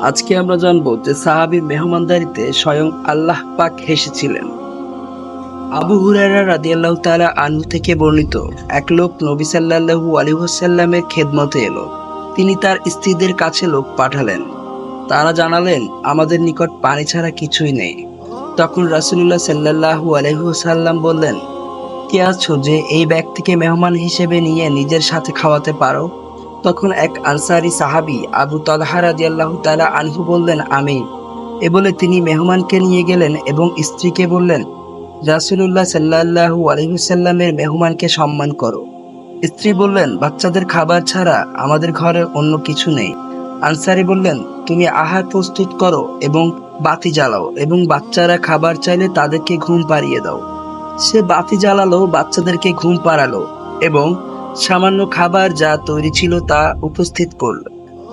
আজকে আমরা জানবো যে সাহাবীর মেহমানদারিতে স্বয়ং আল্লাহ পাক হেসেছিলেন। আবু হুরায়রা রাদিয়াল্লাহু তাআলা আনহু থেকে বর্ণিত, এক লোক নবী সাল্লাল্লাহু আলাইহি ওয়াসাল্লামের খেদমতে এলো। তিনি তার স্ত্রীদের কাছে লোক পাঠালেন। তারা জানালেন, আমাদের নিকট পানি ছাড়া কিছুই নেই। তখন রাসূলুল্লাহ সাল্লাল্লাহু আলাইহি ওয়াসাল্লাম বললেন, কে আছো যে এই ব্যক্তিকে মেহমান হিসেবে নিয়ে নিজের সাথে খাওয়াতে পারো? তখন এক আনসারী সাহাবী আবু তালহা রাদিয়াল্লাহু তাআলা আনহু বললেন, আমি। এ বলে তিনি মেহমানকে নিয়ে গেলেন এবং স্ত্রীকে বললেন, রাসূলুল্লাহ সাল্লাল্লাহু আলাইহি ওয়াসাল্লামের মেহমানকে সম্মান করো। স্ত্রী বললেন, বাচ্চাদের খাবার ছাড়া আমাদের ঘরে অন্য কিছু নেই। আনসারী বললেন, তুমি আহার প্রস্তুত করো এবং বাতি জ্বালাও এবং বাচ্চারা খাবার চাইলে তাদেরকে ঘুম পাড়িয়ে দাও। সে বাতি জ্বালালো, বাচ্চাদেরকে ঘুম পাড়ালো এবং সামান্য খাবার যা তৈরি ছিল তা উপস্থিত করল।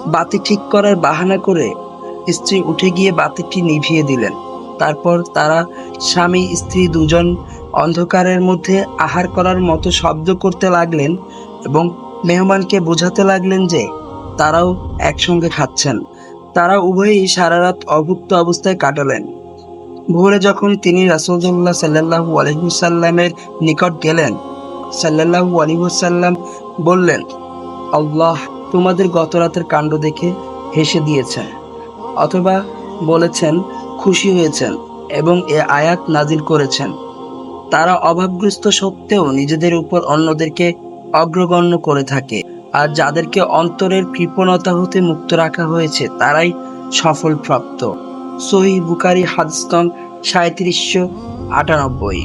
বাতি ঠিক করার বাহানা করে স্ত্রী উঠে গিয়ে বাতিটি নিভিয়ে দিলেন। তারপর তারা স্বামী স্ত্রী দুজন অন্ধকারের মধ্যে আহার করার মতো শব্দ করতে লাগলেন এবং মেহমানকে বোঝাতে লাগলেন যে তারাও একসঙ্গে খাচ্ছেন। তারা উভয়েই সারা রাত অভুক্ত অবস্থায় কাটালেন। ভোরে যখন তিনি রাসূলুল্লাহ সাল্লাল্লাহু আলাইহি ওয়াসাল্লামের নিকট গেলেন, সাল্লাল্লাহু আলাইহি ওয়াসাল্লাম বললেন, আল্লাহ তোমাদের গত রাতের কাণ্ড দেখে হেসে দিয়েছেন, অথবা বলেছেন খুশি হয়েছেন এবং এ আয়াত নাজিল করেছেন। তারা অভাবগ্রস্ত সত্ত্বেও নিজেদের উপর অন্যদেরকে অগ্রগণ্য করে থাকে, আর যাদেরকে অন্তরের কৃপণতা হতে মুক্ত রাখা হয়েছে তারাই সফলপ্রাপ্ত। সহিহ বুখারী হাদিস নং 3798।